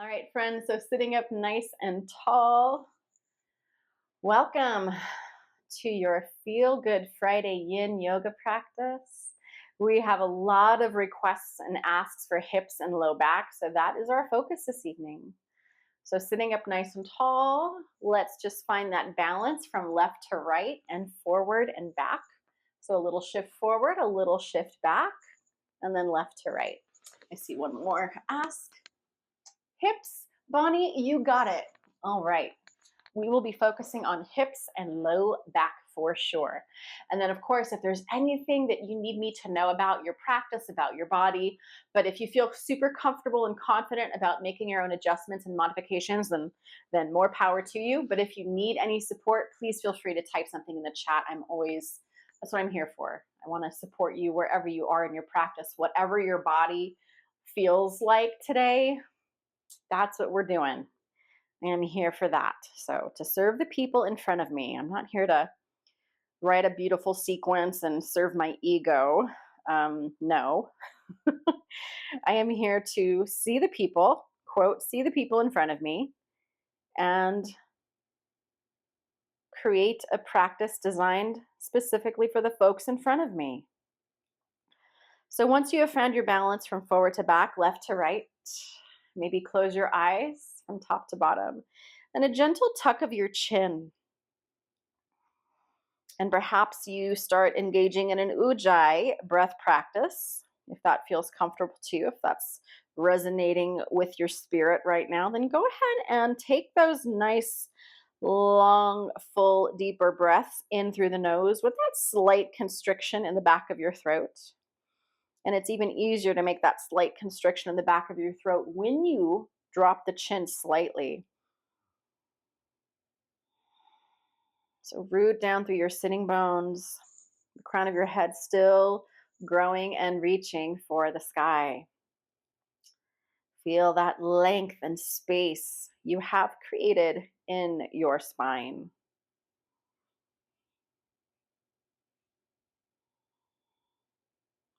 All right, friends, so sitting up nice and tall. Welcome to your Feel Good Friday Yin Yoga practice. We have a lot of requests and asks for hips and low back, so that is our focus this evening. So, sitting up nice and tall, let's just find that balance from left to right and forward and back. So, a little shift forward, a little shift back, and then left to right. I see one more ask. Hips, Bonnie, you got it. All right. We will be focusing on hips and low back for sure. And then, of course, if there's anything that you need me to know about your practice, about your body, but if you feel super comfortable and confident about making your own adjustments and modifications, then more power to you. But if you need any support, please feel free to type something in the chat. That's what I'm here for. I want to support you wherever you are in your practice, whatever your body feels like today. That's what we're doing. I'm here for that. So, to serve the people in front of me. I'm not here to write a beautiful sequence and serve my ego. No. I am here to see the people, quote, see the people in front of me and create a practice designed specifically for the folks in front of me. So, once you have found your balance from forward to back, left to right, maybe close your eyes from top to bottom. And a gentle tuck of your chin. And perhaps you start engaging in an ujjayi breath practice, if that feels comfortable to you, if that's resonating with your spirit right now, then go ahead and take those nice, long, full, deeper breaths in through the nose with that slight constriction in the back of your throat. And it's even easier to make that slight constriction in the back of your throat when you drop the chin slightly. So root down through your sitting bones, the crown of your head still growing and reaching for the sky. Feel that length and space you have created in your spine.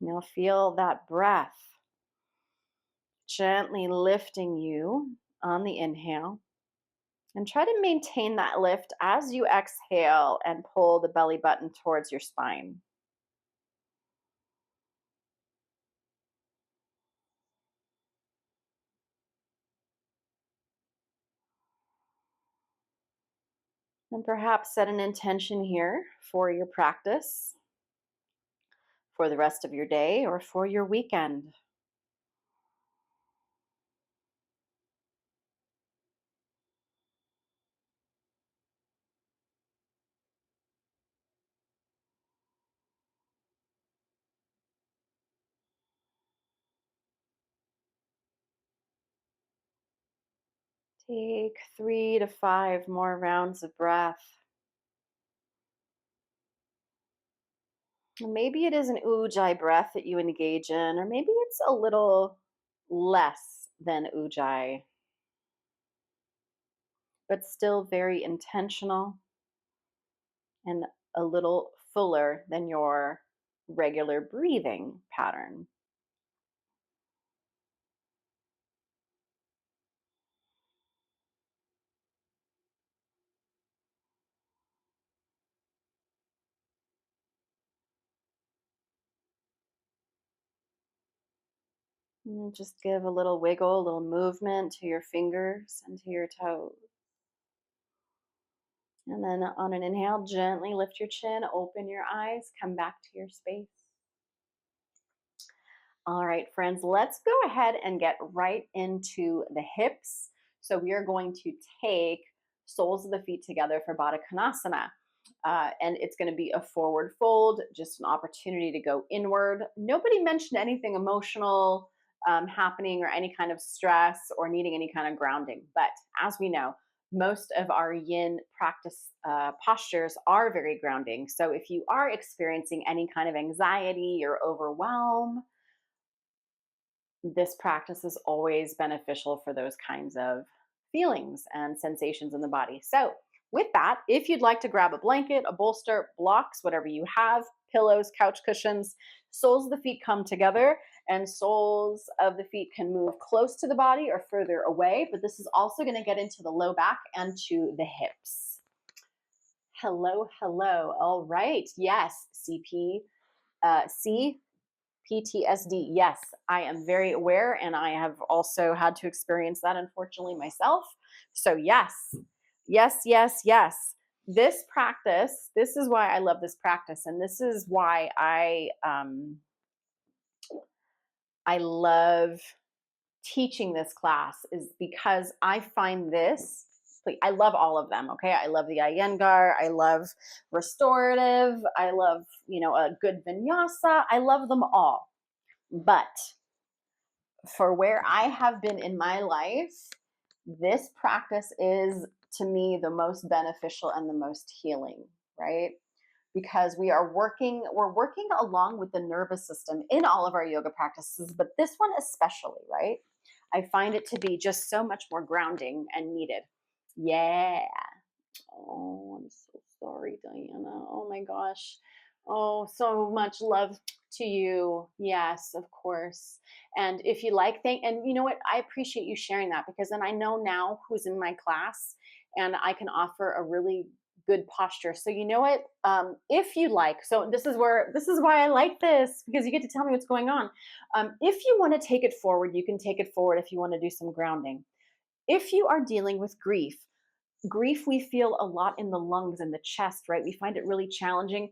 Now feel that breath gently lifting you on the inhale. And try to maintain that lift as you exhale and pull the belly button towards your spine. And perhaps set an intention here for your practice, for the rest of your day, or for your weekend. Take 3 to 5 more rounds of breath. Maybe it is an ujjayi breath that you engage in, or maybe it's a little less than ujjayi, but still very intentional and a little fuller than your regular breathing pattern. And just give a little wiggle, a little movement to your fingers and to your toes. And then on an inhale, gently lift your chin, open your eyes, come back to your space. All right, friends, let's go ahead and get right into the hips. So we are going to take soles of the feet together for Baddha Konasana. And it's going to be a forward fold, just an opportunity to go inward. Nobody mentioned anything emotional happening or any kind of stress or needing any kind of grounding. But as we know, most of our yin practice postures are very grounding. So if you are experiencing any kind of anxiety or overwhelm, this practice is always beneficial for those kinds of feelings and sensations in the body. So, with that, if you'd like to grab a blanket, a bolster, blocks, whatever you have, pillows, couch cushions, soles of the feet come together, and soles of the feet can move close to the body or further away, but this is also going to get into the low back and to the hips. Hello, hello. All right. Yes, C, PTSD. Yes, I am very aware, and I have also had to experience that, unfortunately, myself. So, yes, yes, yes, yes. This practice, this is why I love this practice, and this is why I love teaching this class, is because I find this. I love all of them. Okay, I love the Iyengar. I love restorative. I love a good vinyasa. I love them all. But for where I have been in my life, this practice is to me the most beneficial and the most healing, right? Because we're working along with the nervous system in all of our yoga practices, but this one especially, right? I find it to be just so much more grounding and needed. Yeah. Oh, I'm so sorry, Diana. Oh my gosh. Oh, so much love to you. Yes, of course. And if you like, and you know what? I appreciate you sharing that, because then I know now who's in my class and I can offer a really good posture. So you know what? If you like, so this is why I like this, because you get to tell me what's going on. If you want to take it forward, you can take it forward if you want to do some grounding. If you are dealing with grief we feel a lot in the lungs and the chest, right? We find it really challenging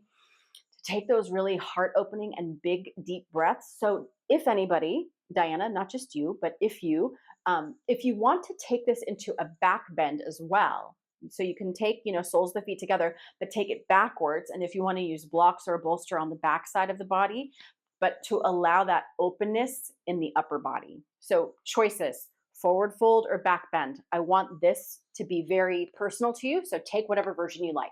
to take those really heart opening and big deep breaths. So if anybody, Diana, not just you, but if you want to take this into a back bend as well, so you can take soles of the feet together but take it backwards, and if you want to use blocks or a bolster on the back side of the body, but to allow that openness in the upper body. So choices: forward fold or back bend. I want this to be very personal to you, so take whatever version you like.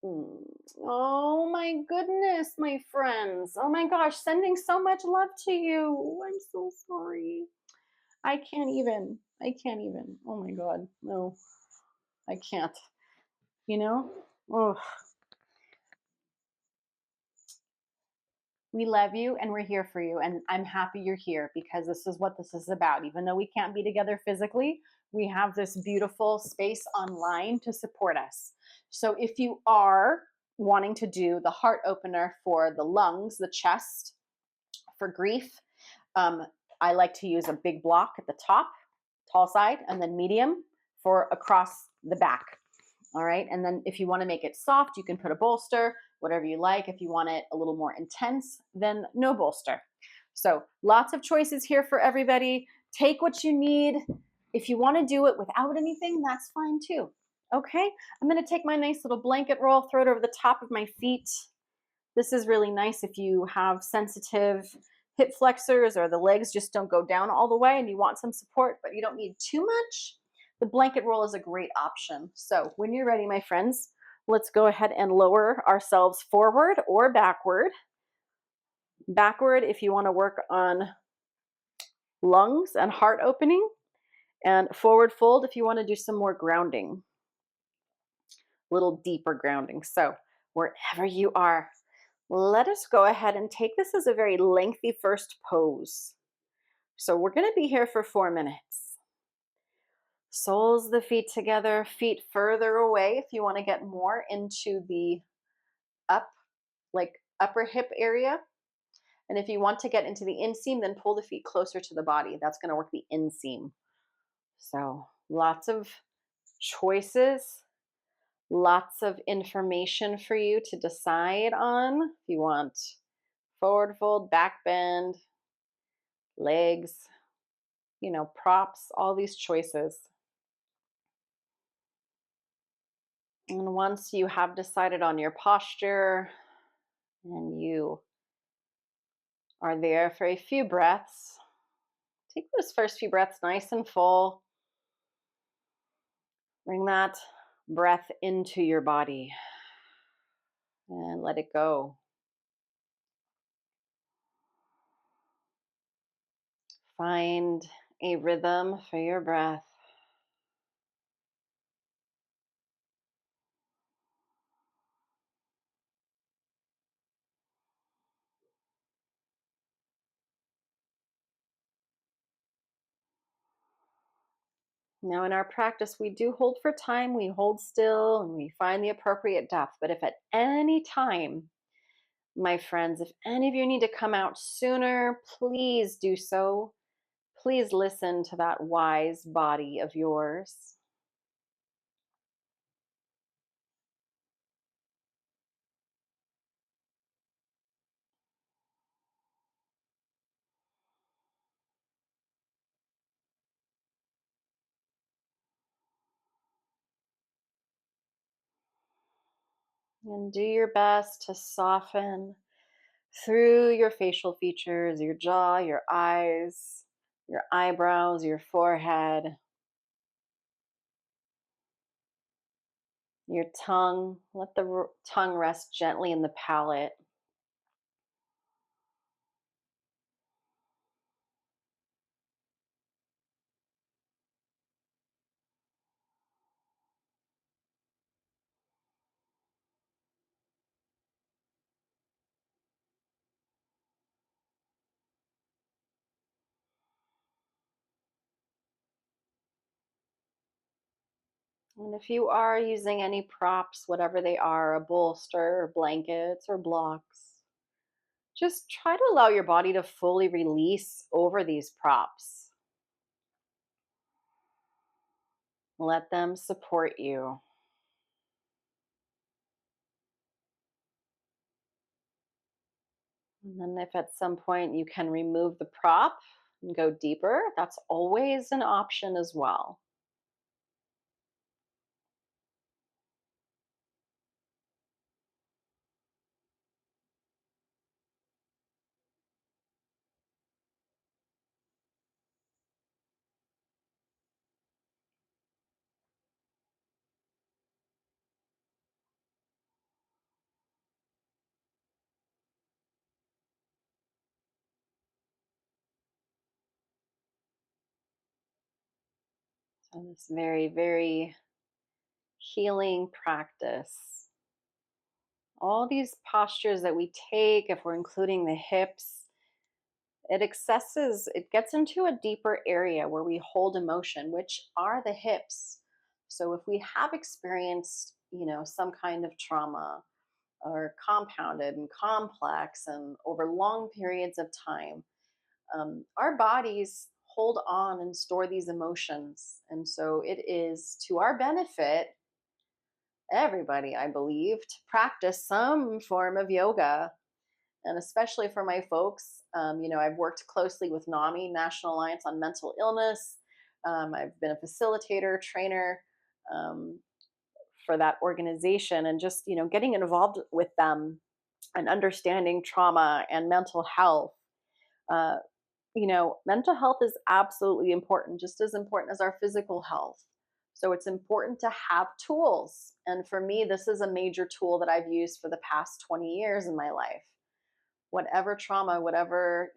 Oh my goodness, my friends. Oh my gosh, sending so much love to you. I'm so sorry. I can't even. I can't even. Oh my God. No, I can't. You know? Oh, we love you and we're here for you. And I'm happy you're here, because this is what this is about. Even though we can't be together physically, we have this beautiful space online to support us. So if you are wanting to do the heart opener for the lungs, the chest, for grief, I like to use a big block at the top, tall side, and then medium for across the back. All right. And then if you want to make it soft, you can put a bolster, whatever you like. If you want it a little more intense, then no bolster. So lots of choices here for everybody. Take what you need. If you want to do it without anything, that's fine too. Okay. I'm going to take my nice little blanket roll, throw it over the top of my feet. This is really nice if you have sensitive hip flexors or the legs just don't go down all the way and you want some support, but you don't need too much. The blanket roll is a great option. So when you're ready, my friends, let's go ahead and lower ourselves forward or backward. Backward if you want to work on lungs and heart opening, and forward fold if you want to do some more grounding, a little deeper grounding. So wherever you are, let us go ahead and take this as a very lengthy first pose. So we're going to be here for 4 minutes. Soles of the feet together, feet further away if you want to get more into the upper hip area. And if you want to get into the inseam, then pull the feet closer to the body. That's going to work the inseam. So lots of choices, lots of information for you to decide on. If you want forward fold, back bend, legs, props, all these choices. And once you have decided on your posture and you are there for a few breaths, take those first few breaths nice and full. Bring that breath into your body and let it go. Find a rhythm for your breath. Now, in our practice, we do hold for time, we hold still, and we find the appropriate depth. But if at any time, my friends, if any of you need to come out sooner, please do so. Please listen to that wise body of yours. And do your best to soften through your facial features, your jaw, your eyes, your eyebrows, your forehead, your tongue. Let the tongue rest gently in the palate. And if you are using any props, whatever they are, a bolster, or blankets, or blocks, just try to allow your body to fully release over these props. Let them support you. And then, if at some point you can remove the prop and go deeper, that's always an option as well. So, this very, very healing practice. All these postures that we take, if we're including the hips, it gets into a deeper area where we hold emotion, which are the hips. So if we have experienced, some kind of trauma or compounded and complex and over long periods of time, our bodies hold on and store these emotions. And so it is to our benefit, everybody, I believe, to practice some form of yoga. And especially for my folks, I've worked closely with NAMI, National Alliance on Mental Illness. I've been a facilitator, trainer um, for that organization, and just getting involved with them and understanding trauma and mental health. Uh, Mental health is absolutely important, just as important as our physical health. So it's important to have tools. And for me, this is a major tool that I've used for the past 20 years in my life. Whatever trauma, whatever,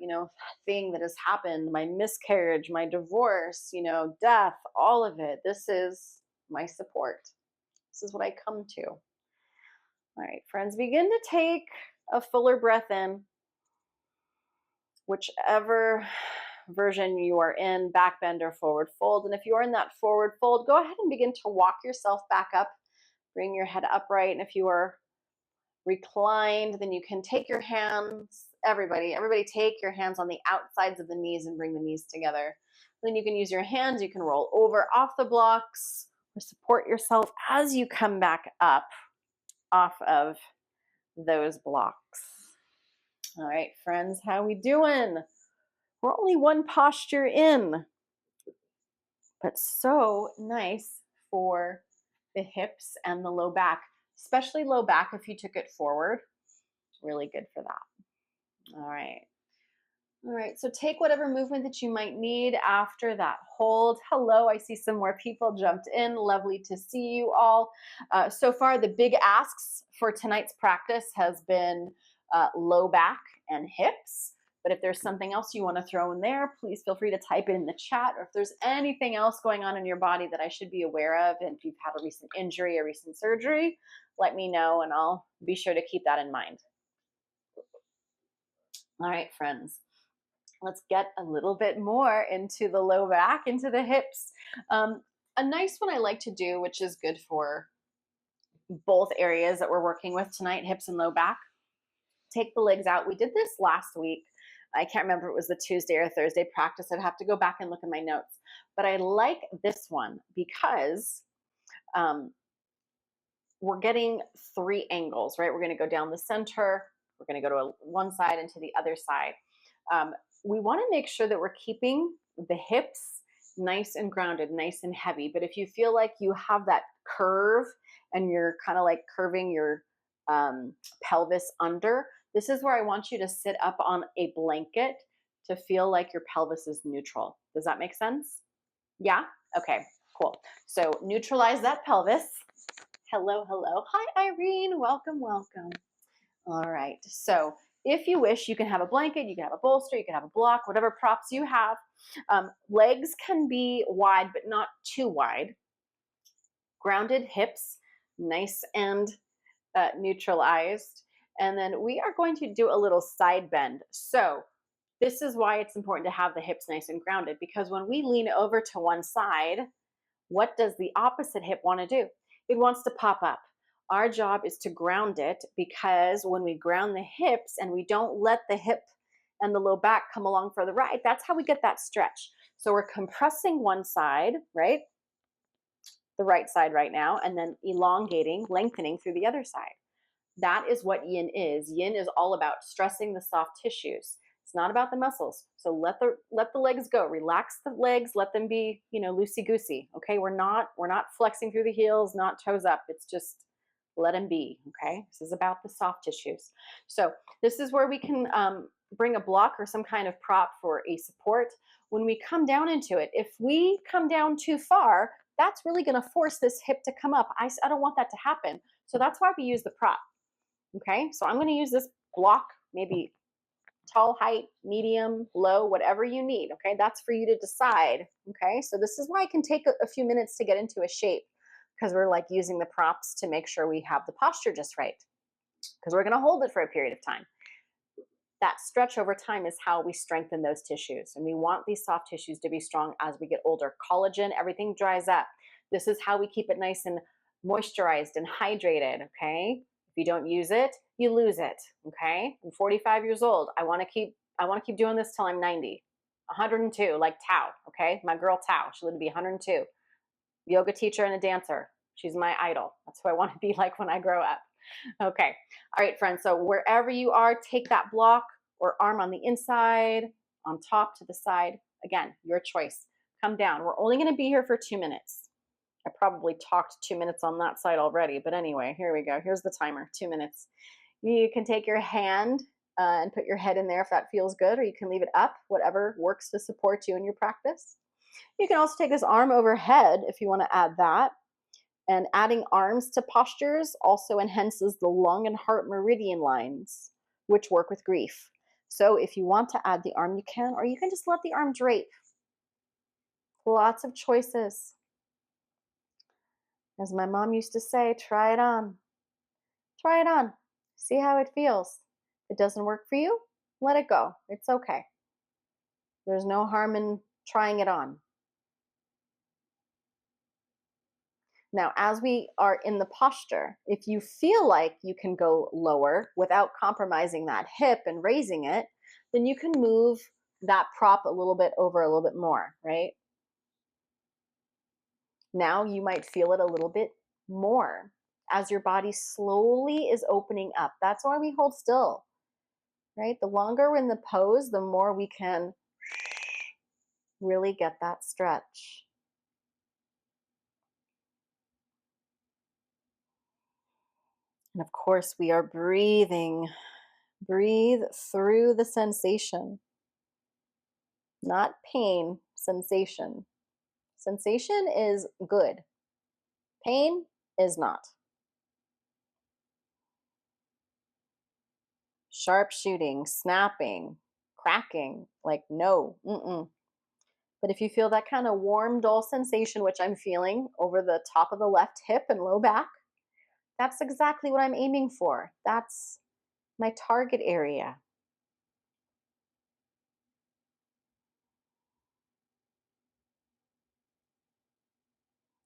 thing that has happened, my miscarriage, my divorce, death, all of it, this is my support. This is what I come to. All right, friends, begin to take a fuller breath in, whichever version you are in, back bend or forward fold. And if you are in that forward fold, go ahead and begin to walk yourself back up. Bring your head upright. And if you are reclined, then you can take your hands, everybody take your hands on the outsides of the knees and bring the knees together. Then you can use your hands, you can roll over off the blocks or support yourself as you come back up off of those blocks. All right, friends, how we doing? We're only one posture in, but so nice for the hips and the low back, especially low back if you took it forward. Really good for that. All right. All right, so take whatever movement that you might need after that hold. Hello, I see some more people jumped in. Lovely to see you all. So far, the big asks for tonight's practice has been low back and hips. But if there's something else you want to throw in there, please feel free to type it in the chat. Or if there's anything else going on in your body that I should be aware of, and if you've had a recent injury or recent surgery, let me know and I'll be sure to keep that in mind. All right, friends. Let's get a little bit more into the low back, into the hips. A nice one I like to do, which is good for both areas that we're working with tonight, hips and low back. Take the legs out. We did this last week. I can't remember if it was the Tuesday or Thursday practice. I'd have to go back and look at my notes. But I like this one because we're getting 3 angles, right? We're going to go down the center. We're going to go to one side and to the other side. We want to make sure that we're keeping the hips nice and grounded, nice and heavy. But if you feel like you have that curve and you're kind of like curving your pelvis under, this is where I want you to sit up on a blanket to feel like your pelvis is neutral. Does that make sense? Yeah? Okay, cool. So neutralize that pelvis. Hello, hello. Hi, Irene. Welcome, welcome. All right. So if you wish, you can have a blanket, you can have a bolster, you can have a block, whatever props you have. Legs can be wide, but not too wide. Grounded hips, nice and neutralized. And then we are going to do a little side bend. So this is why it's important to have the hips nice and grounded, because when we lean over to one side, what does the opposite hip want to do? It wants to pop up. Our job is to ground it, because when we ground the hips and we don't let the hip and the low back come along for the ride, that's how we get that stretch. So we're compressing one side, right? The right side right now, and then elongating, lengthening through the other side. That is what yin is. Yin is all about stressing the soft tissues. It's not about the muscles. So let the legs go. Relax the legs. Let them be, loosey goosey. Okay, we're not flexing through the heels, not toes up. It's just let them be. Okay, this is about the soft tissues. So this is where we can bring a block or some kind of prop for a support. When we come down into it, if we come down too far, that's really going to force this hip to come up. I don't want that to happen. So that's why we use the prop. Okay, so I'm going to use this block, maybe tall, height, medium, low, whatever you need. Okay, that's for you to decide. Okay, so this is why it can take a few minutes to get into a shape, because we're like using the props to make sure we have the posture just right, because we're going to hold it for a period of time. That stretch over time is how we strengthen those tissues, and we want these soft tissues to be strong as we get older. Collagen, everything dries up. This is how we keep it nice and moisturized and hydrated. Okay, if you don't use it, you lose it. Okay, I'm 45 years old. I want to keep doing this till I'm 90, 102, like Tao. Okay, my girl Tao, she lived to be 102. Yoga teacher and a dancer. She's my idol. That's who I want to be like when I grow up. Okay. All right, friends. So wherever you are, take that block or arm on the inside, on top, to the side. Again, your choice. Come down. We're only going to be here for 2 minutes. I probably talked 2 minutes on that side already, but anyway, here we go. Here's the timer, 2 minutes. You can take your hand and put your head in there if that feels good, or you can leave it up, whatever works to support you in your practice. You can also take this arm overhead if you want to add that. And adding arms to postures also enhances the lung and heart meridian lines, which work with grief. So if you want to add the arm, you can, or you can just let the arm drape. Lots of choices. As my mom used to say, try it on. Try it on. See how it feels. If it doesn't work for you, let it go. It's okay. There's no harm in trying it on. Now, as we are in the posture, if you feel like you can go lower without compromising that hip and raising it, then you can move that prop a little bit over a little bit more, right? Now you might feel it a little bit more as your body slowly is opening up. That's why we hold still, right? The longer we're in the pose, the more we can really get that stretch. And of course, we are breathing. Breathe through the sensation, not pain, sensation. Sensation is good. Pain is not. Sharp shooting, snapping, cracking, like no. But if you feel that kind of warm, dull sensation, which I'm feeling over the top of the left hip and low back, that's exactly what I'm aiming for. That's my target area.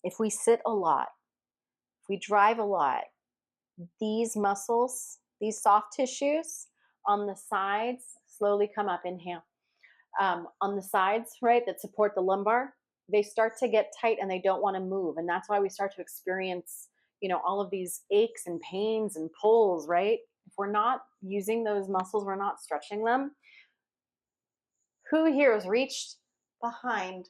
if we sit a lot, if we drive a lot, these muscles, these soft tissues on the sides, slowly come up, inhale. On the sides, right, that support the lumbar, they start to get tight and they don't want to move. And that's why we start to experience, all of these aches and pains and pulls, right? If we're not using those muscles, we're not stretching them. Who here has reached behind,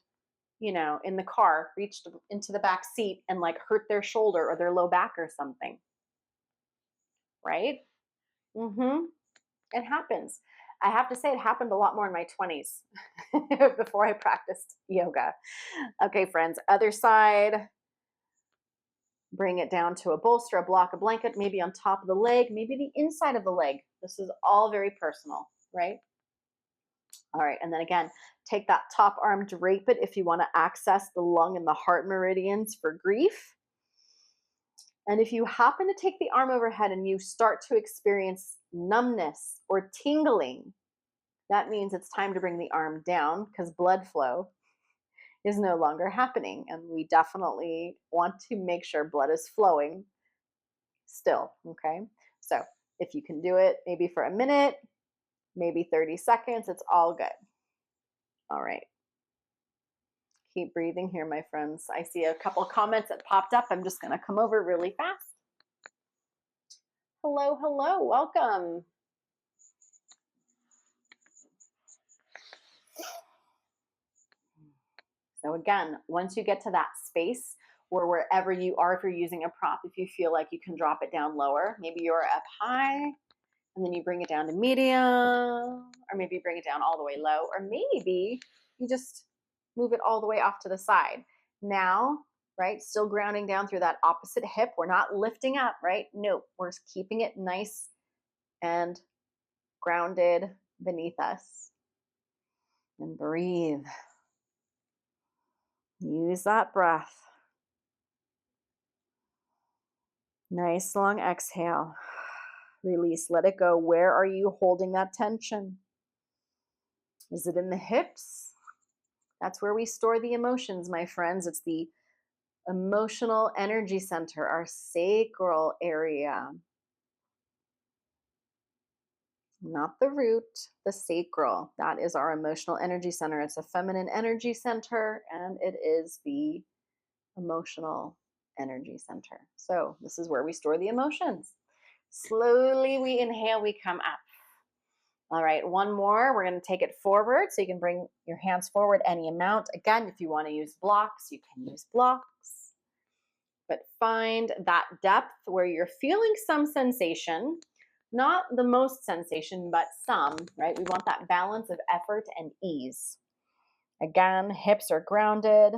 in the car, reached into the back seat and like hurt their shoulder or their low back or something? Right? Mm-hmm. It happens. I have to say it happened a lot more in my 20s before I practiced yoga. Okay, friends, other side. Bring it down to a bolster, a block, a blanket, maybe on top of the leg, maybe the inside of the leg. This is all very personal, right? All right, and then again, take that top arm, drape it if you want to access the lung and the heart meridians for grief. And if you happen to take the arm overhead and you start to experience numbness or tingling, that means it's time to bring the arm down because blood flow is no longer happening. And we definitely want to make sure blood is flowing still, okay? So if you can do it maybe for a minute, maybe 30 seconds, it's all good. All right. Keep breathing here, my friends. I see a couple comments that popped up. I'm just going to come over really fast. Hello, hello, welcome. So again, once you get to that space where wherever you are, if you're using a prop, if you feel like you can drop it down lower, maybe you're up high and then you bring it down to medium, or maybe bring it down all the way low, or maybe you just move it all the way off to the side. Now, right, still grounding down through that opposite hip. We're not lifting up, right? No, we're keeping it nice and grounded beneath us. And breathe. Use that breath. Nice long exhale. Release, let it go. Where are you holding that tension? Is it in the hips? That's where we store the emotions, my friends. It's the emotional energy center, our sacral area. Not the root, the sacral. That is our emotional energy center. It's a feminine energy center, and it is the emotional energy center. So this is where we store the emotions. Slowly we inhale, we come up. All right, one more. We're going to take it forward. So you can bring your hands forward any amount. Again, if you want to use blocks, you can use blocks. But find that depth where you're feeling some sensation, not the most sensation, but some, right? We want that balance of effort and ease. Again, hips are grounded,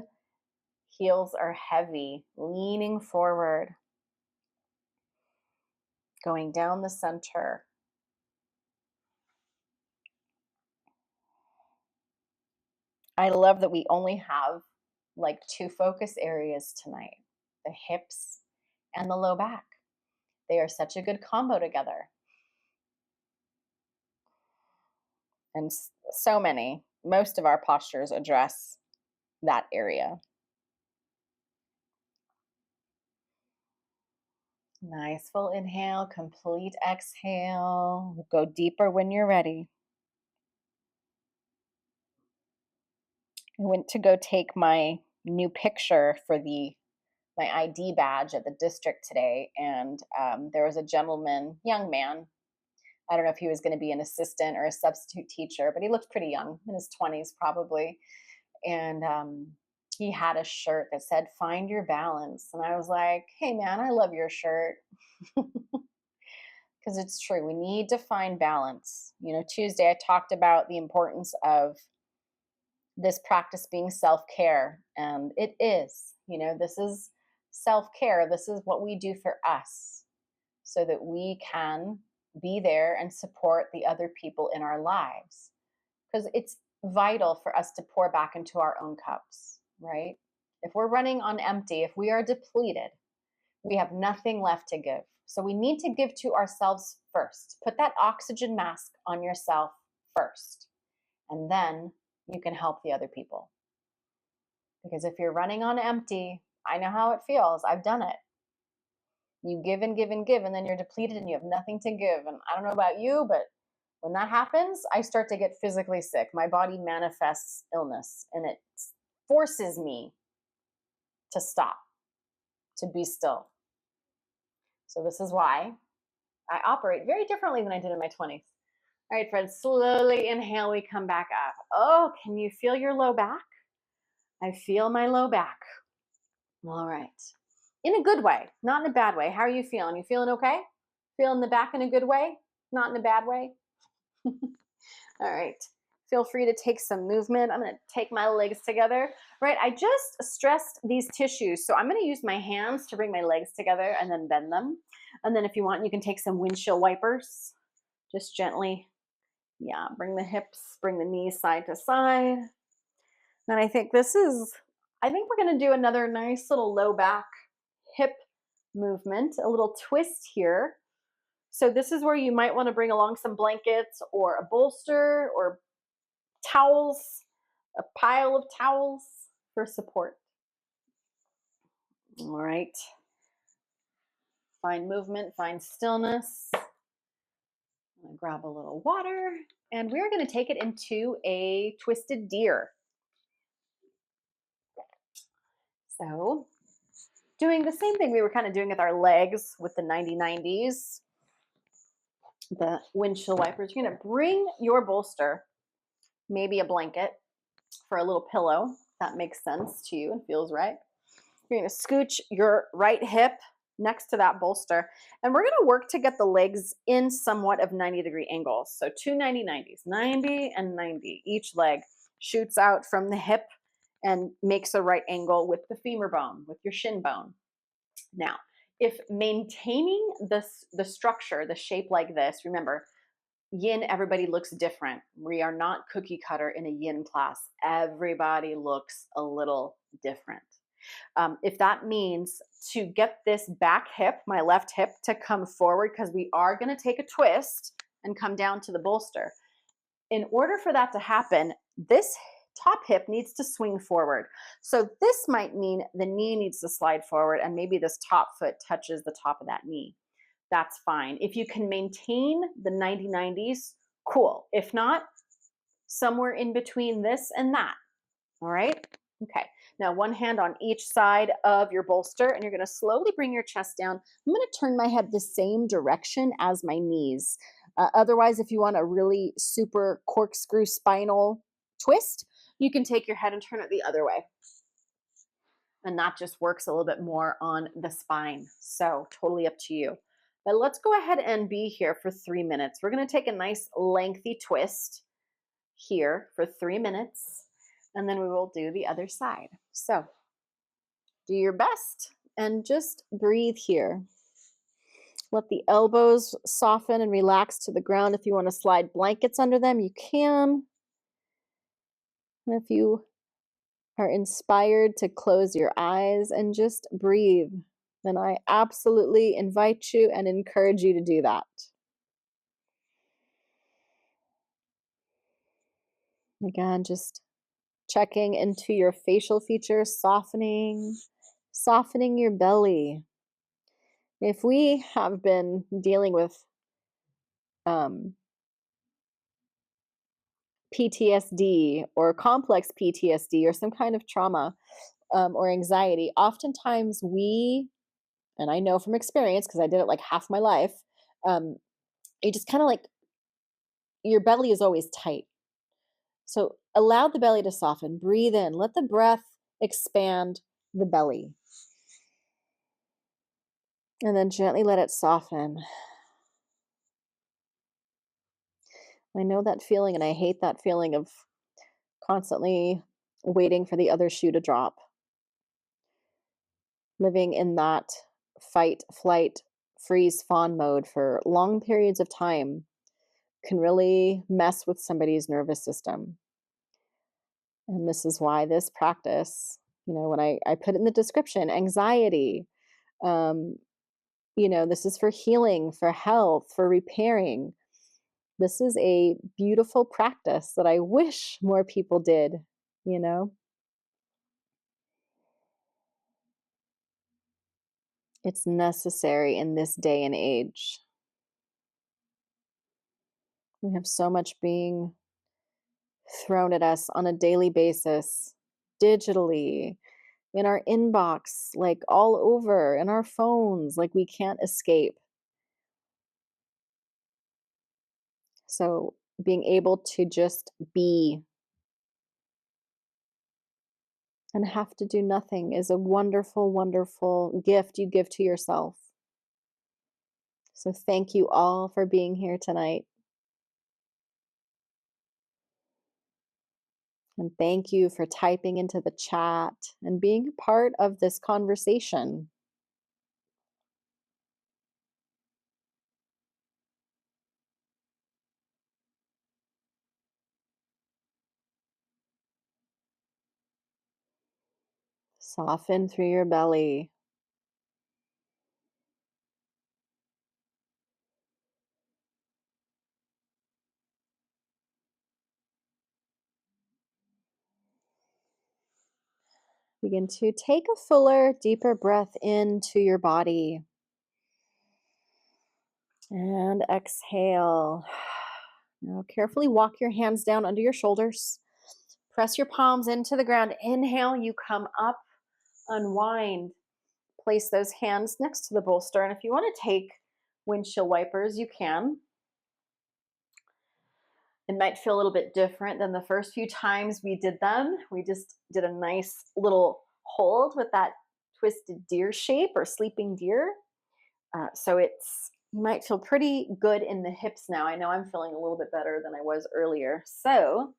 heels are heavy, leaning forward, going down the center. I love that we only have like 2 focus areas tonight, the hips and the low back. They are such a good combo together. And so most of our postures address that area. Nice full inhale, complete exhale. Go deeper when you're ready. I went to go take my new picture for my ID badge at the district today, and there was a gentleman, young man. I don't know if he was going to be an assistant or a substitute teacher, but he looked pretty young, in his 20s probably. And he had a shirt that said, "Find your balance." And I was like, "Hey man, I love your shirt." Because it's true, we need to find balance. Tuesday I talked about the importance of this practice being self-care, and it is. This is self-care. This is what we do for us so that we can be there and support the other people in our lives, because it's vital for us to pour back into our own cups, right? If we're running on empty, if we are depleted, we have nothing left to give. So we need to give to ourselves first. Put that oxygen mask on yourself first, and then you can help the other people. Because if you're running on empty, I know how it feels. I've done it. You give and give and give, and then you're depleted and you have nothing to give. And I don't know about you, but when that happens, I start to get physically sick. My body manifests illness and it forces me to stop, to be still. So this is why I operate very differently than I did in my 20s. All right, friends, slowly inhale, we come back up. Oh, can you feel your low back? I feel my low back. All right. In a good way, not in a bad way. How are you feeling? You feeling okay? Feeling the back in a good way, not in a bad way? All right. Feel free to take some movement. I'm going to take my legs together. Right, I just stressed these tissues. So I'm going to use my hands to bring my legs together and then bend them. And then if you want, you can take some windshield wipers. Just gently, yeah, bring the hips, bring the knees side to side. And I think we're going to do another nice little low back hip movement, a little twist here. So this is where you might want to bring along some blankets or a bolster or towels, a pile of towels for support. All right. Find movement, find stillness. I'm going to grab a little water and we're going to take it into a twisted deer. So doing the same thing we were kind of doing with our legs with the 90-90s, the windshield wipers. You're going to bring your bolster, maybe a blanket for a little pillow. That makes sense to you and feels right. You're going to scooch your right hip next to that bolster. And we're going to work to get the legs in somewhat of 90-degree angles. So two 90-90s, 90 and 90. Each leg shoots out from the hip and makes a right angle with the femur bone, with your shin bone. Now, if maintaining the structure, the shape like this, remember, yin, everybody looks different. We are not cookie cutter in a yin class. Everybody looks a little different. If that means to get this back hip, my left hip, to come forward, because we are going to take a twist and come down to the bolster. In order for that to happen, this top hip needs to swing forward. So this might mean the knee needs to slide forward and maybe this top foot touches the top of that knee. That's fine. If you can maintain the 90-90s, cool. If not, somewhere in between this and that. All right? Okay. Now one hand on each side of your bolster and you're going to slowly bring your chest down. I'm going to turn my head the same direction as my knees. Otherwise, if you want a really super corkscrew spinal twist, you can take your head and turn it the other way. And that just works a little bit more on the spine. So totally up to you. But let's go ahead and be here for 3 minutes. We're going to take a nice lengthy twist here for 3 minutes. And then we will do the other side. So do your best and just breathe here. Let the elbows soften and relax to the ground. If you want to slide blankets under them, you can. And if you are inspired to close your eyes and just breathe, then I absolutely invite you and encourage you to do that. Again, just checking into your facial features, softening your belly. If we have been dealing with PTSD or complex PTSD or some kind of trauma or anxiety, oftentimes and I know from experience because I did it like half my life, you just kind of like, your belly is always tight. So allow the belly to soften, breathe in, let the breath expand the belly. And then gently let it soften. I know that feeling and I hate that feeling of constantly waiting for the other shoe to drop. Living in that fight, flight, freeze, fawn mode for long periods of time can really mess with somebody's nervous system. And this is why this practice, when I put it in the description, anxiety, this is for healing, for health, for repairing. This is a beautiful practice that I wish more people did, It's necessary in this day and age. We have so much being thrown at us on a daily basis, digitally, in our inbox, like all over, in our phones, like we can't escape. So, being able to just be and have to do nothing is a wonderful, wonderful gift you give to yourself. So, thank you all for being here tonight. And thank you for typing into the chat and being a part of this conversation. Soften through your belly. Begin to take a fuller, deeper breath into your body. And exhale. Now, carefully walk your hands down under your shoulders. Press your palms into the ground. Inhale, you come up, unwind. Place those hands next to the bolster. And if you want to take windshield wipers, you can. It might feel a little bit different than the first few times we did them. We just did a nice little hold with that twisted deer shape or sleeping deer. So you might feel pretty good in the hips now. I know I'm feeling a little bit better than I was earlier. So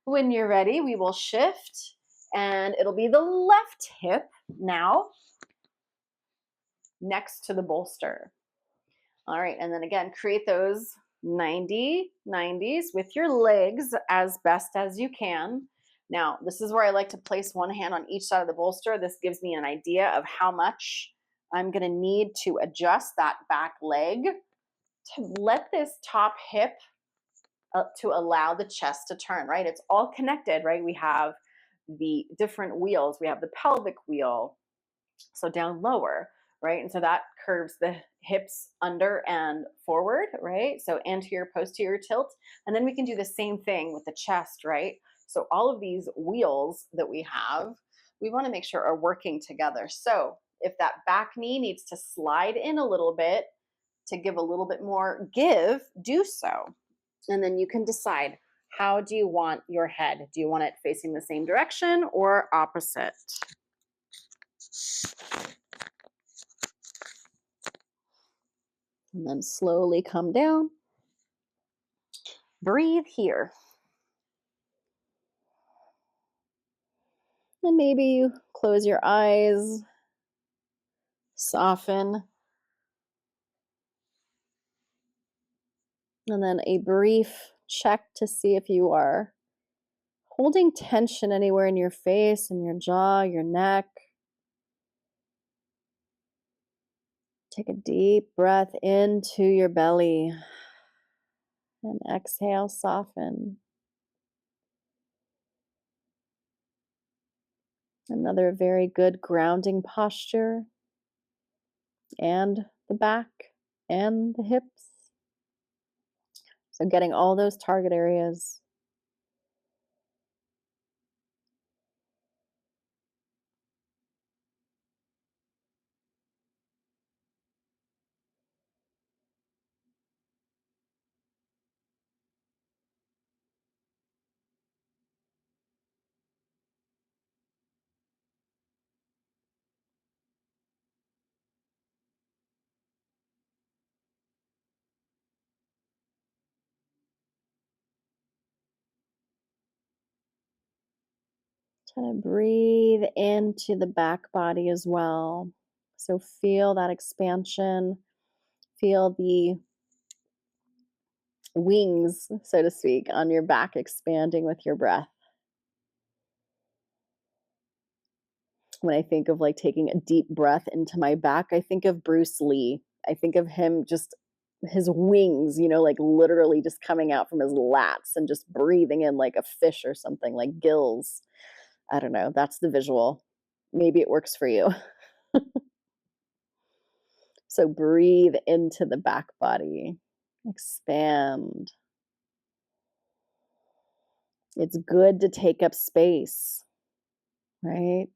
when you're ready, we will shift and it'll be the left hip now next to the bolster. All right, and then again, create those 90s with your legs as best as you can. Now, this is where I like to place one hand on each side of the bolster. This gives me an idea of how much I'm going to need to adjust that back leg to let this top hip to allow the chest to turn, right? It's all connected, right? We have the different wheels. We have the pelvic wheel, so down lower, right? And so that curves the hips under and forward, right? So anterior, posterior tilt. And then we can do the same thing with the chest, right? So all of these wheels that we have, we want to make sure are working together. So if that back knee needs to slide in a little bit to give a little bit more give, do so. And then you can decide, how do you want your head? Do you want it facing the same direction or opposite? And then slowly come down. Breathe here. And maybe you close your eyes, soften. And then a brief check to see if you are holding tension anywhere in your face and your jaw, your neck. Take a deep breath into your belly and exhale, soften. Another very good grounding posture, and the back and the hips. So getting all those target areas. Kind of breathe into the back body as well. So feel that expansion, feel the wings, so to speak, on your back expanding with your breath. When I think of like taking a deep breath into my back, I think of Bruce Lee. I think of him just his wings, like literally just coming out from his lats and just breathing in like a fish or something, like gills. I don't know. That's the visual. Maybe it works for you. So breathe into the back body, expand. It's good to take up space, right?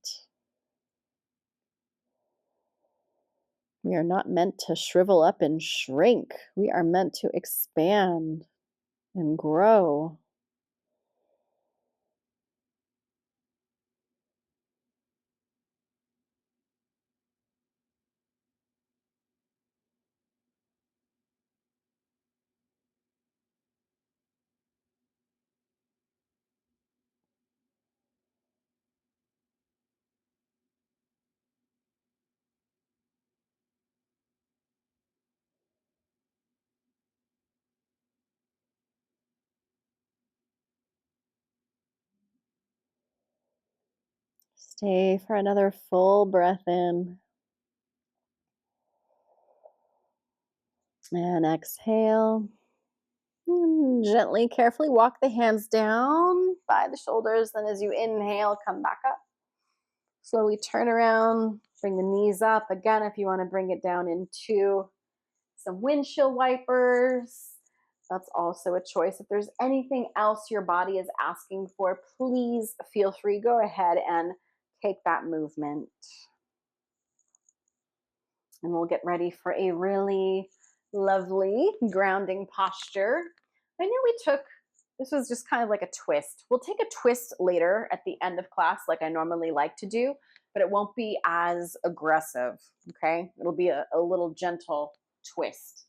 We are not meant to shrivel up and shrink. We are meant to expand and grow. Stay for another full breath in. And exhale. Gently, carefully walk the hands down by the shoulders. Then as you inhale, come back up. Slowly turn around, bring the knees up. Again, if you want to bring it down into some windshield wipers, that's also a choice. If there's anything else your body is asking for, please feel free. Go ahead and take that movement. And we'll get ready for a really lovely grounding posture. I know this was just kind of like a twist. We'll take a twist later at the end of class, like I normally like to do, but it won't be as aggressive, okay? It'll be a little gentle twist,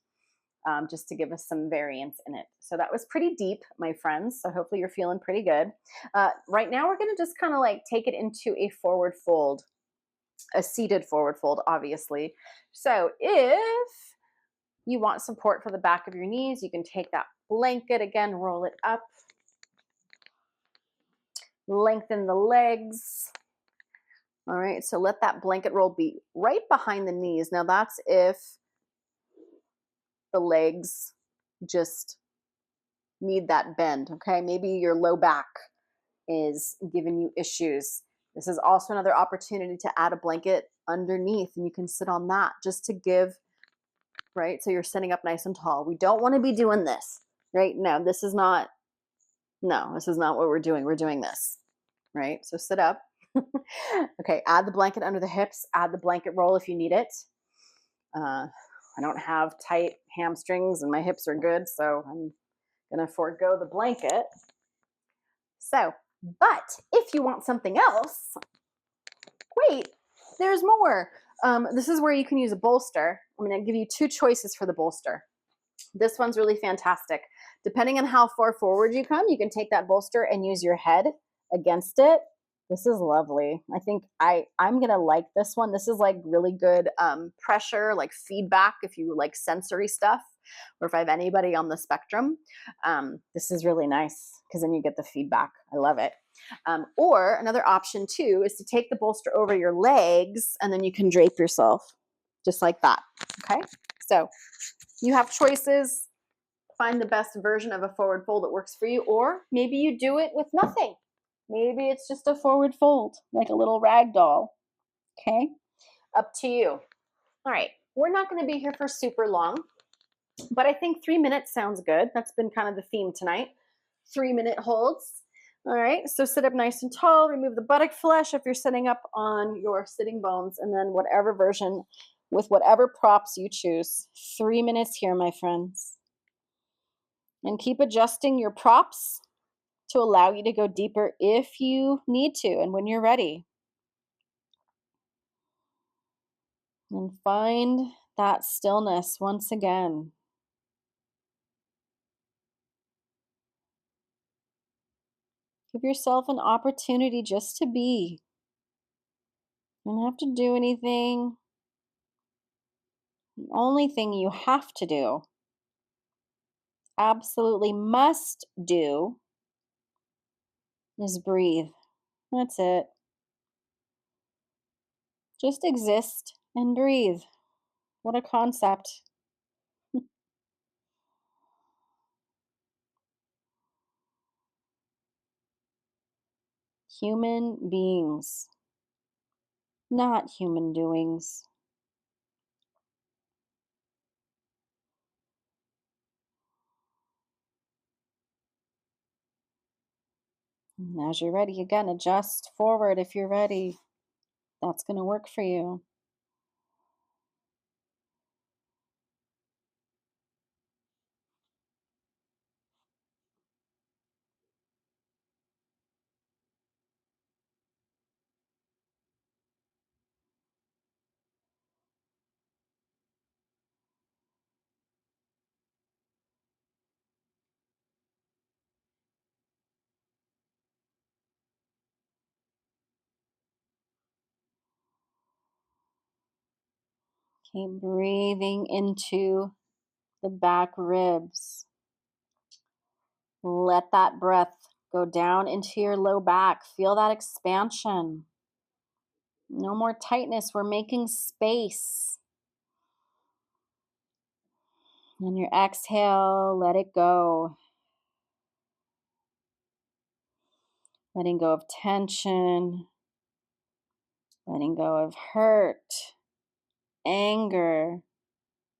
just to give us some variance in it. So that was pretty deep, my friends. So hopefully you're feeling pretty good. Right now we're gonna just kind of like take it into a forward fold, a seated forward fold, obviously. So if you want support for the back of your knees, you can take that blanket again, roll it up, lengthen the legs. All right, so let that blanket roll be right behind the knees. Now that's if the legs just need that bend, okay? Maybe your low back is giving you issues. This is also another opportunity to add a blanket underneath, and you can sit on that just to give, right? So you're sitting up nice and tall. We don't want to be doing this, right? This is not what we're doing. We're doing this, right? So sit up. Okay, add the blanket under the hips, add the blanket roll if you need it. I don't have tight hamstrings and my hips are good, so I'm gonna forego the blanket. So, but if you want something else, wait, there's more. This is where you can use a bolster. I'm gonna give you two choices for the bolster. This one's really fantastic. Depending on how far forward you come, you can take that bolster and use your head against it. This is lovely. I think I'm gonna like this one. This is like really good pressure, like feedback if you like sensory stuff, or if I have anybody on the spectrum. This is really nice because then you get the feedback. I love it. Or another option too is to take the bolster over your legs and then you can drape yourself just like that. Okay, so you have choices. Find the best version of a forward fold that works for you, or maybe you do it with nothing. Maybe it's just a forward fold, like a little rag doll. Okay, up to you. All right, we're not going to be here for super long, but I think 3 minutes sounds good. That's been kind of the theme tonight. 3-minute holds. All right, so sit up nice and tall. Remove the buttock flesh if you're sitting up on your sitting bones, and then whatever version with whatever props you choose. 3 minutes here, my friends. And keep adjusting your props to allow you to go deeper if you need to and when you're ready. And find that stillness once again. Give yourself an opportunity just to be. You don't have to do anything. The only thing you have to do, absolutely must do, is breathe. That's it. Just exist and breathe. What a concept. Human beings, not human doings. And as you're ready, again, adjust forward if you're ready. That's going to work for you. Keep breathing into the back ribs. Let that breath go down into your low back. Feel that expansion. No more tightness. We're making space. And your exhale, let it go. Letting go of tension. Letting go of hurt, anger,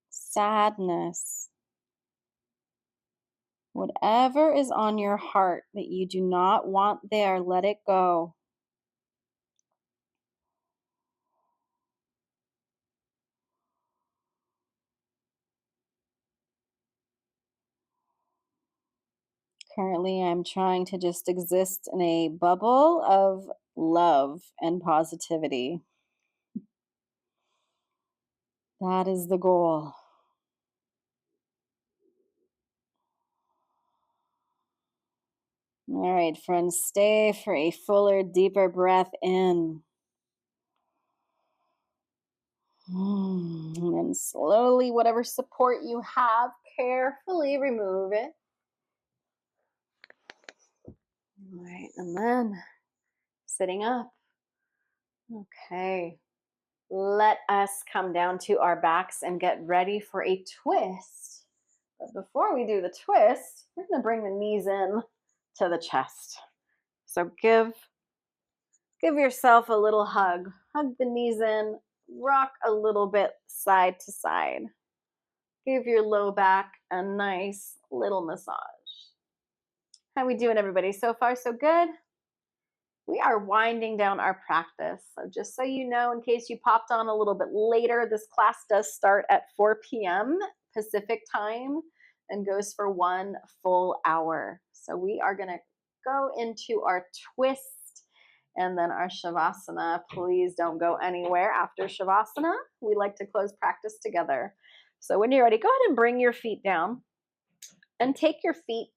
sadness. Whatever is on your heart that you do not want there, let it go. Currently, I'm trying to just exist in a bubble of love and positivity. That is the goal. All right, friends, stay for a fuller, deeper breath in. And then slowly, whatever support you have, carefully remove it. All right, and then sitting up. Okay, let us come down to our backs and get ready for a twist. But before we do the twist, we're going to bring the knees in to the chest. So give yourself a little hug. Hug the knees in, rock a little bit side to side. Give your low back a nice little massage. How we doing, everybody? So far, so good? We are winding down our practice. So just so you know, in case you popped on a little bit later, this class does start at 4 p.m. Pacific time and goes for 1 full hour. So we are going to go into our twist and then our Shavasana. Please don't go anywhere after Shavasana. We like to close practice together. So when you're ready, go ahead and bring your feet down and take your feet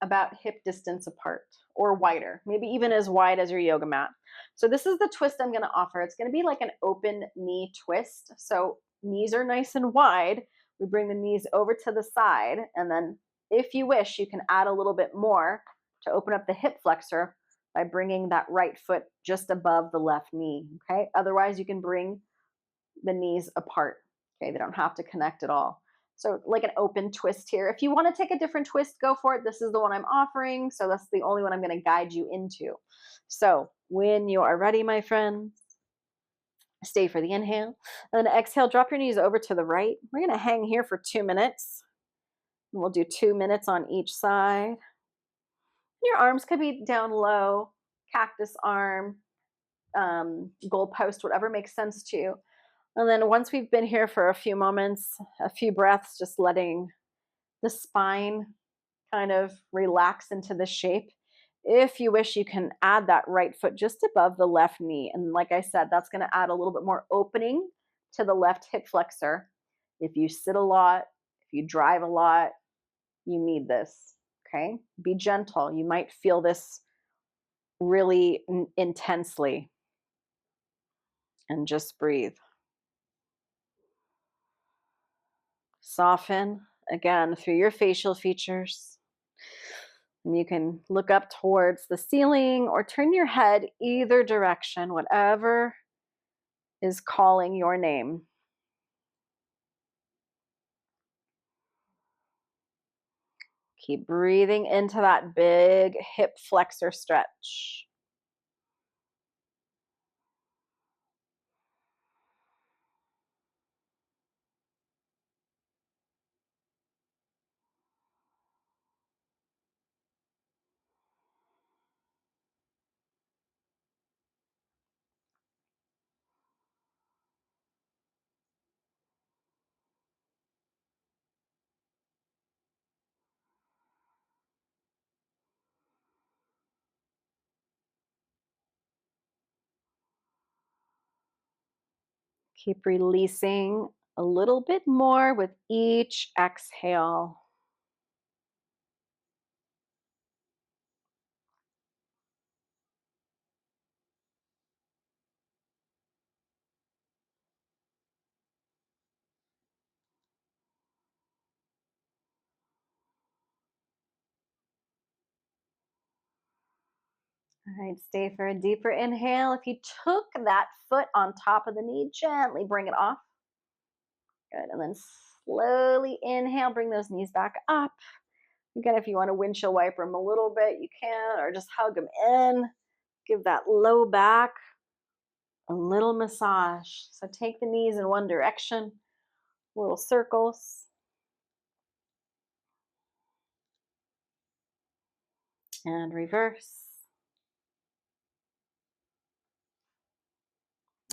about hip distance apart or wider, maybe even as wide as your yoga mat. So this is the twist I'm going to offer. It's going to be like an open knee twist. So knees are nice and wide. We bring the knees over to the side, and then if you wish, you can add a little bit more to open up the hip flexor by bringing that right foot just above the left knee. Okay. Otherwise, you can bring the knees apart. Okay. They don't have to connect at all. So like an open twist here. If you want to take a different twist, go for it. This is the one I'm offering. So that's the only one I'm going to guide you into. So when you are ready, my friends, stay for the inhale. And then exhale, drop your knees over to the right. We're going to hang here for 2 minutes. And we'll do 2 minutes on each side. Your arms could be down low, cactus arm, goalpost, whatever makes sense to you. And then once we've been here for a few moments, a few breaths, just letting the spine kind of relax into the shape. If you wish, you can add that right foot just above the left knee. And like I said, that's going to add a little bit more opening to the left hip flexor. If you sit a lot, if you drive a lot, you need this. Okay. Be gentle. You might feel this really intensely. And just breathe. Soften again through your facial features. And you can look up towards the ceiling or turn your head either direction, whatever is calling your name. Keep breathing into that big hip flexor stretch. Keep releasing a little bit more with each exhale. All right, stay for a deeper inhale. If you took that foot on top of the knee, gently bring it off. Good. And then slowly inhale, bring those knees back up. Again, if you want to windshield wiper them a little bit, you can, or just hug them in. Give that low back a little massage. So take the knees in one direction, little circles, and reverse.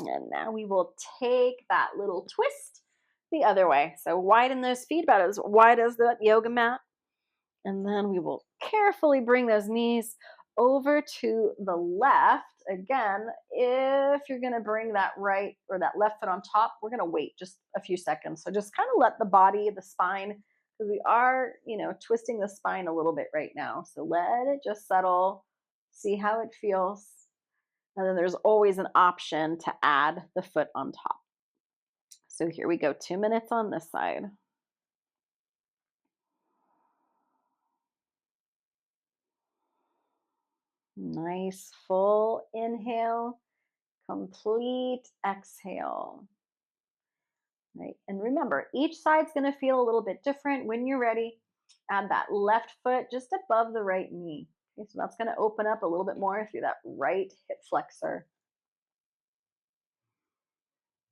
And now we will take that little twist the other way. So widen those feet about as wide as that yoga mat. And then we will carefully bring those knees over to the left. Again, if you're going to bring that right or that left foot on top, we're going to wait just a few seconds. So just kind of let the body, the spine, because we are, twisting the spine a little bit right now. So let it just settle, see how it feels. And then there's always an option to add the foot on top. So here we go, 2 minutes on this side. Nice full inhale, complete exhale. Right. And remember, each side's going to feel a little bit different. When you're ready, add that left foot just above the right knee. Okay, so that's going to open up a little bit more through that right hip flexor.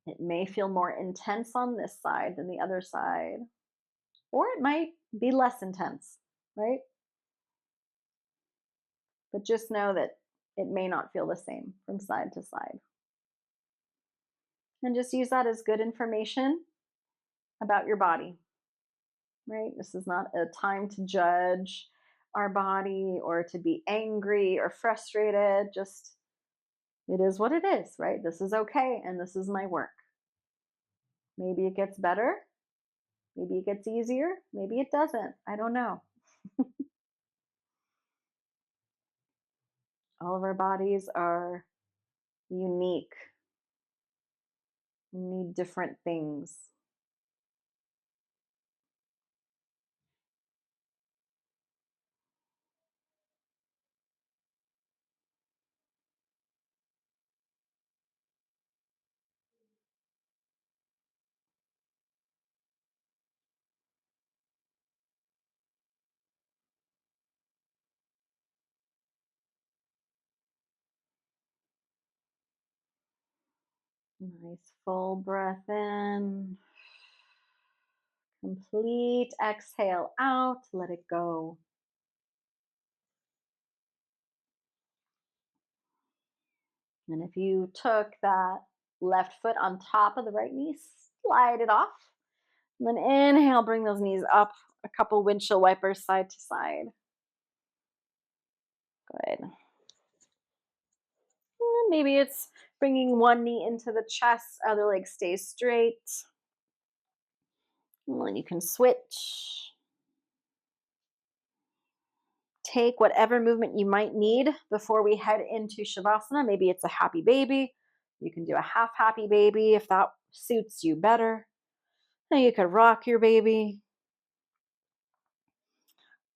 It may feel more intense on this side than the other side, or it might be less intense, right? But just know that it may not feel the same from side to side. And just use that as good information about your body, right? This is not a time to judge our body or to be angry or frustrated. Just, it is what it is, right? This is okay, and this is my work. Maybe it gets better. Maybe it gets easier. Maybe it doesn't. I don't know. All of our bodies are unique. We need different things. Nice full breath in. Complete exhale out. Let it go. And if you took that left foot on top of the right knee, slide it off. And then inhale, bring those knees up. A couple windshield wipers side to side. Good. And maybe it's bringing one knee into the chest, other leg stays straight. And then you can switch. Take whatever movement you might need before we head into Shavasana. Maybe it's a happy baby. You can do a half happy baby if that suits you better. Now you could rock your baby.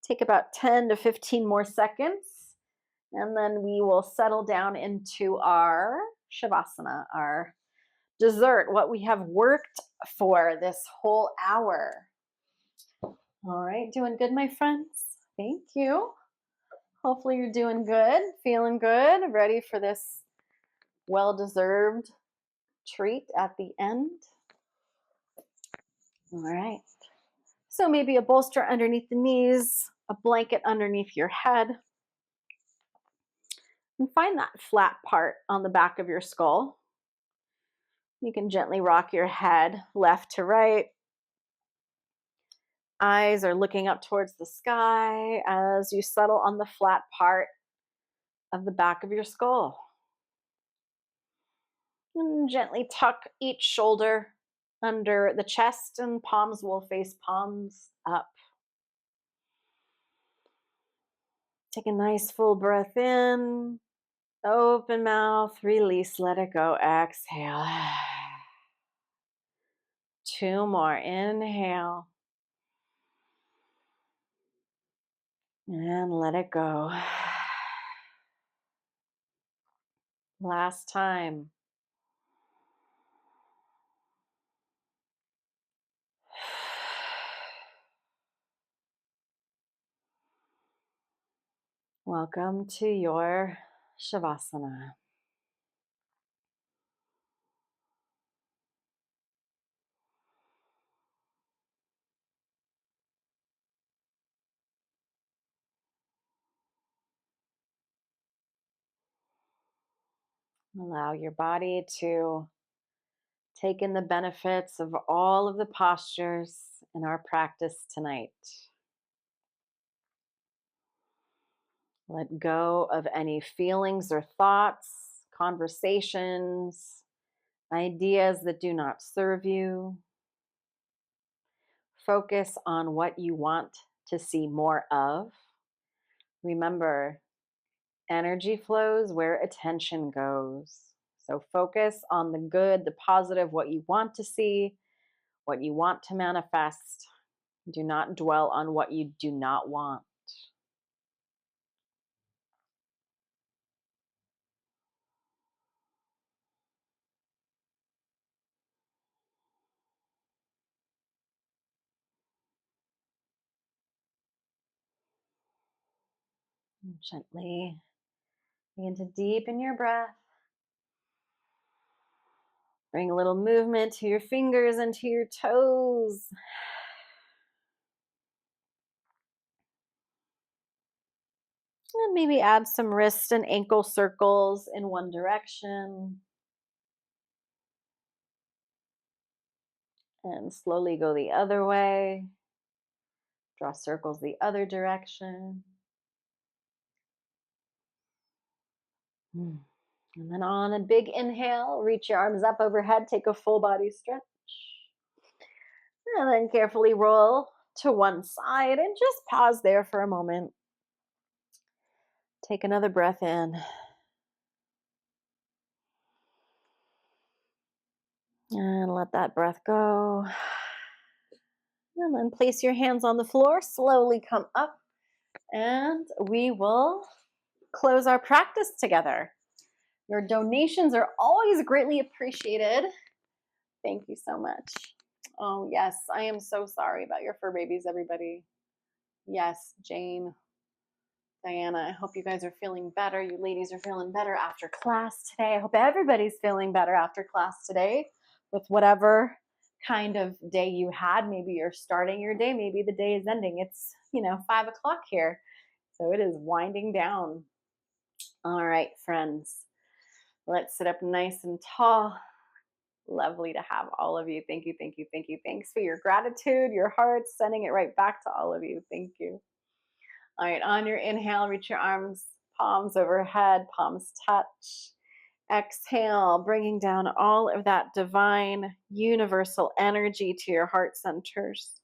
Take about 10 to 15 more seconds. And then we will settle down into our Shavasana, our dessert, what we have worked for this whole hour. All right, doing good, my friends? Thank you. Hopefully you're doing good, feeling good, ready for this well-deserved treat at the end. All right. So maybe a bolster underneath the knees, a blanket underneath your head. And find that flat part on the back of your skull. You can gently rock your head left to right. Eyes are looking up towards the sky as you settle on the flat part of the back of your skull. And gently tuck each shoulder under the chest, and palms will face palms up. Take a nice full breath in, open mouth, release, let it go, exhale. 2 more, inhale. And let it go. Last time. Welcome to your Shavasana. Allow your body to take in the benefits of all of the postures in our practice tonight. Let go of any feelings or thoughts, conversations, ideas that do not serve you. Focus on what you want to see more of. Remember, energy flows where attention goes. So focus on the good, the positive, what you want to see, what you want to manifest. Do not dwell on what you do not want. And gently begin to deepen your breath. Bring a little movement to your fingers and to your toes. And maybe add some wrist and ankle circles in one direction. And slowly go the other way. Draw circles the other direction. And then on a big inhale, reach your arms up overhead, take a full body stretch. And then carefully roll to one side and just pause there for a moment. Take another breath in. And let that breath go. And then place your hands on the floor, slowly come up, and we will close our practice together. Your donations are always greatly appreciated. Thank you so much. Oh, yes, I am so sorry about your fur babies, everybody. Yes, Jane, Diana, I hope you guys are feeling better. You ladies are feeling better after class today. I hope everybody's feeling better after class today with whatever kind of day you had. Maybe you're starting your day. Maybe the day is ending. It's, 5 o'clock here. So it is winding down. All right, friends. Let's sit up nice and tall. Lovely to have all of you. Thank you, thank you, thank you. Thanks for your gratitude, your hearts, sending it right back to all of you. Thank you. All right, on your inhale, reach your arms, palms overhead, palms touch. Exhale, bringing down all of that divine, universal energy to your heart centers.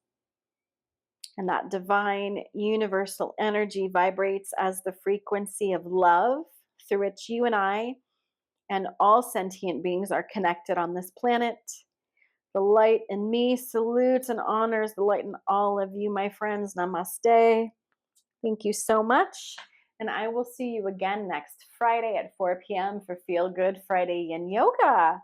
And that divine, universal energy vibrates as the frequency of love through which you and I and all sentient beings are connected on this planet. The light in me salutes and honors the light in all of you, my friends. Namaste. Thank you so much. And I will see you again next Friday at 4 p.m. for Feel Good Friday Yin Yoga.